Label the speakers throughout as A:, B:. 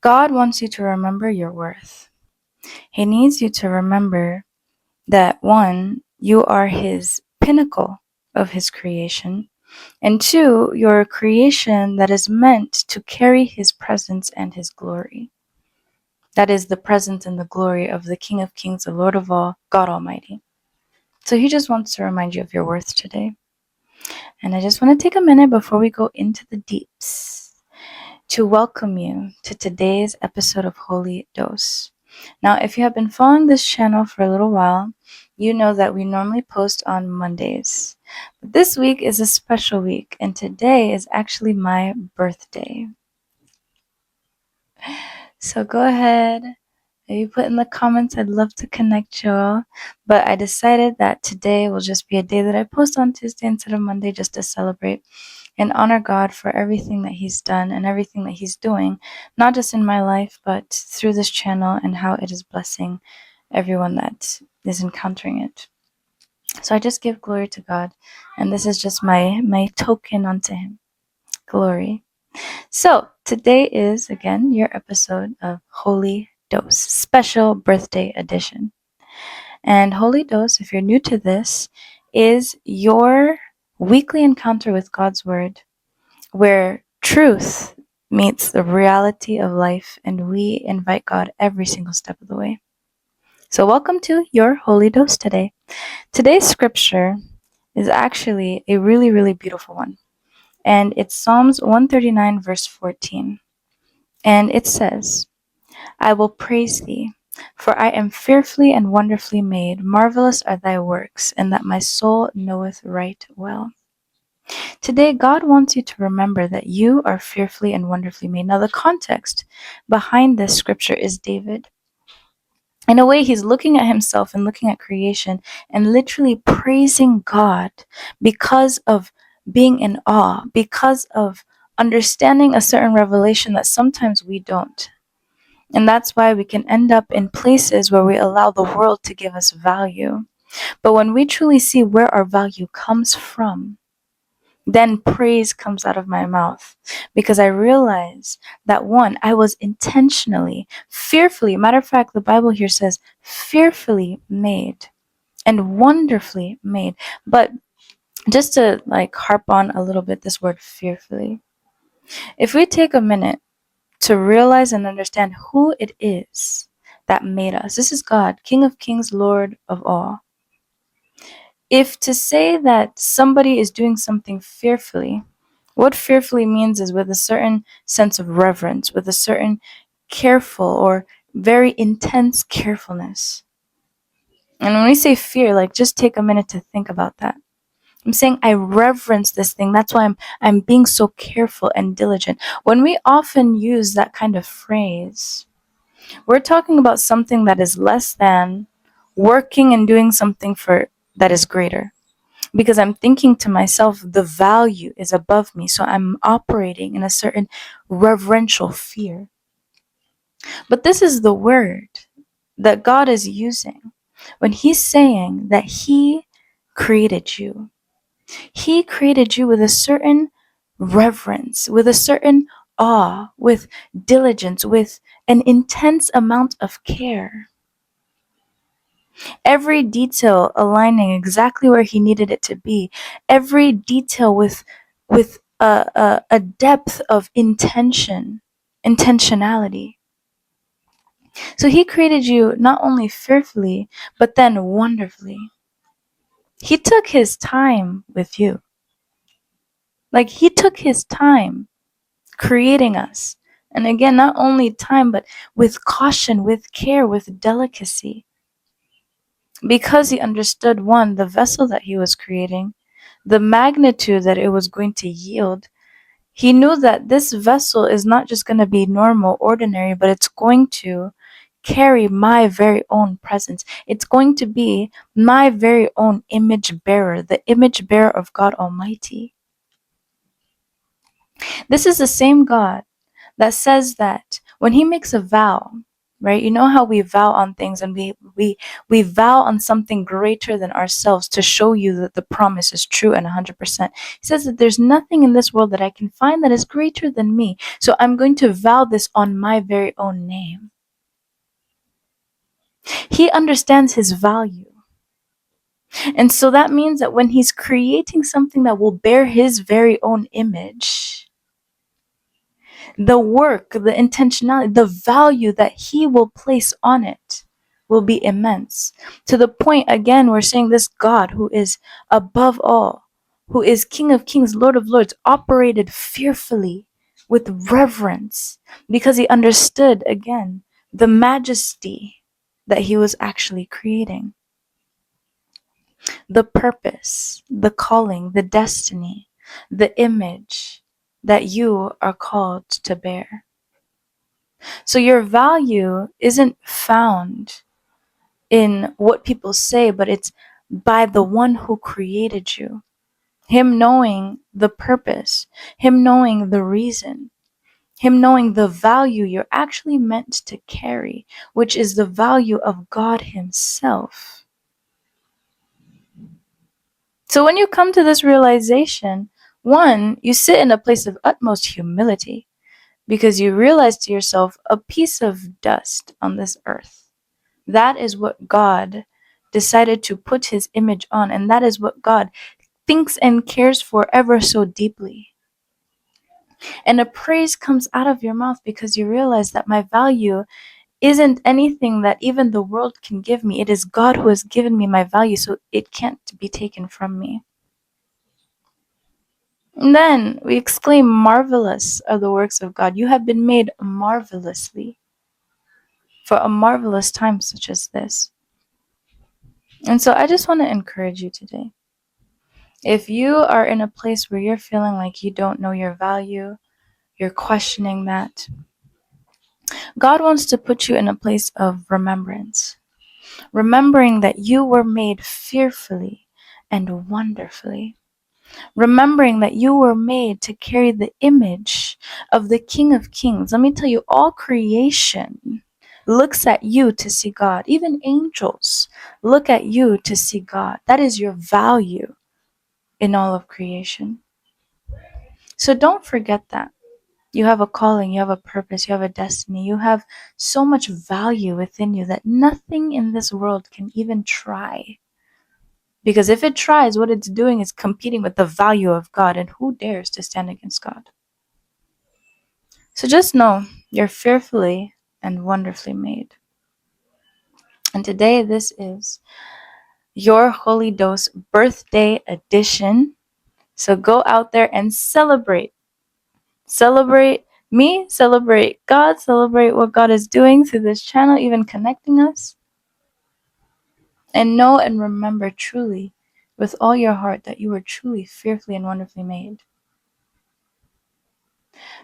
A: God wants you to remember your worth. He needs you to remember that one, you are his pinnacle of his creation, and two, you're a creation that is meant to carry his presence and his glory. That is the presence and the glory of the King of Kings, the Lord of all, God Almighty. So he just wants to remind you of your worth today. And I just want to take a minute before we go into the deeps to welcome you to today's episode of Holy Dose. Now, if you have been following this channel for a little while, you know that we normally post on Mondays. But this week is a special week, and today is actually my birthday. So go ahead, maybe put in the comments. I'd love to connect y'all. But I decided that today will just be a day that I post on Tuesday instead of Monday, just to celebrate and honor God for everything that he's done and everything that he's doing, not just in my life, but through this channel and how it is blessing everyone that is encountering it. So I just give glory to God, and this is just my token unto him. Glory. So today is, again, your episode of Holy Dose, special birthday edition. And Holy Dose, if you're new to this, is your weekly encounter with God's Word, where truth meets the reality of life, and we invite God every single step of the way. So welcome to your Holy Dose today. Today's scripture is actually a really, really beautiful one. And it's Psalms 139, verse 14. And it says, I will praise thee, for I am fearfully and wonderfully made. Marvelous are thy works, and that my soul knoweth right well. Today, God wants you to remember that you are fearfully and wonderfully made. Now, the context behind this scripture is David. In a way, he's looking at himself and looking at creation and literally praising God because of being in awe, because of understanding a certain revelation that sometimes we don't. And that's why we can end up in places where we allow the world to give us value. But when we truly see where our value comes from, then praise comes out of my mouth, because I realize that one, I was intentionally, fearfully, matter of fact, the Bible here says fearfully made and wonderfully made. But just to harp on a little bit this word fearfully, if we take a minute to realize and understand who it is that made us, this is God, King of Kings, Lord of all. If to say that somebody is doing something fearfully, what fearfully means is with a certain sense of reverence, with a certain careful or very intense carefulness. And when we say fear, just take a minute to think about that. I'm saying I reverence this thing. That's why I'm being so careful and diligent. When we often use that kind of phrase, we're talking about something that is less than working and doing something for that is greater. Because I'm thinking to myself, the value is above me. So I'm operating in a certain reverential fear. But this is the word that God is using when he's saying that he created you. He created you with a certain reverence, with a certain awe, with diligence, with an intense amount of care. Every detail aligning exactly where he needed it to be. Every detail with a depth of intentionality. So he created you not only fearfully, but then wonderfully. He took his time with you. He took his time creating us. And again, not only time, but with caution, with care, with delicacy. Because he understood, one, the vessel that he was creating, the magnitude that it was going to yield. He knew that this vessel is not just going to be normal, ordinary, but it's going to carry my very own presence. It's going to be my very own image bearer, the image bearer of God Almighty. This is the same God that says that when he makes a vow, right? You know how we vow on things, and we vow on something greater than ourselves to show you that the promise is true and 100%. He says that there's nothing in this world that I can find that is greater than me. So I'm going to vow this on my very own name. He understands his value. And so that means that when he's creating something that will bear his very own image, the work, the intentionality, the value that he will place on it will be immense. To the point, again, we're saying this God who is above all, who is King of Kings, Lord of Lords, operated fearfully with reverence because he understood, again, the majesty that he was actually creating, the purpose, the calling, the destiny, the image that you are called to bear. So your value isn't found in what people say, but it's by the one who created you. Him knowing the purpose, him knowing the reason, him knowing the value you're actually meant to carry, which is the value of God himself. So when you come to this realization, one, you sit in a place of utmost humility because you realize to yourself a piece of dust on this earth. That is what God decided to put his image on, and that is what God thinks and cares for ever so deeply. And a praise comes out of your mouth because you realize that my value isn't anything that even the world can give me. It is God who has given me my value, so it can't be taken from me. And then we exclaim, marvelous are the works of God. You have been made marvelously for a marvelous time such as this. And so I just want to encourage you today. If you are in a place where you're feeling like you don't know your value, you're questioning that, God wants to put you in a place of remembrance. Remembering that you were made fearfully and wonderfully. Remembering that you were made to carry the image of the King of Kings. Let me tell you, all creation looks at you to see God. Even angels look at you to see God. That is your value in all of creation. So don't forget that. You have a calling, you have a purpose, you have a destiny, you have so much value within you that nothing in this world can even try. Because if it tries, what it's doing is competing with the value of God, and who dares to stand against God? So just know you're fearfully and wonderfully made. And today, this is your Holy Dose birthday edition. So go out there and celebrate. Celebrate me, celebrate God, celebrate what God is doing through this channel, even connecting us. And know and remember truly, with all your heart, that you are truly fearfully and wonderfully made.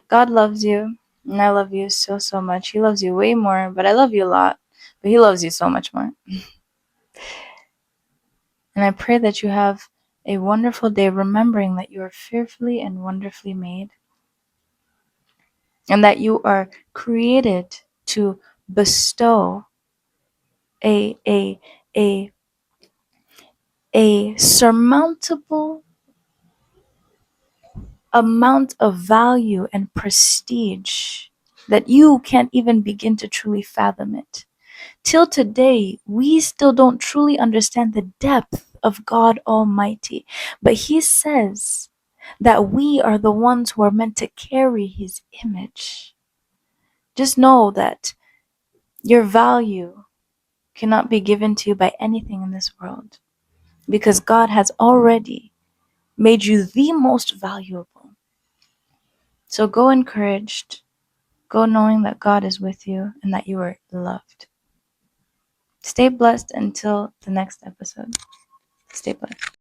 A: God loves you, and I love you so, so much. He loves you way more, but I love you a lot. But he loves you so much more. And I pray that you have a wonderful day, remembering that you are fearfully and wonderfully made, and that you are created to bestow a a a a surmountable amount of value and prestige that you can't even begin to truly fathom it. Till today, we still don't truly understand the depth of God Almighty. But He says that we are the ones who are meant to carry His image. Just know that your value cannot be given to you by anything in this world, because God has already made you the most valuable. So go encouraged, go knowing that God is with you and that you are loved. Stay blessed until the next episode. Stay blessed.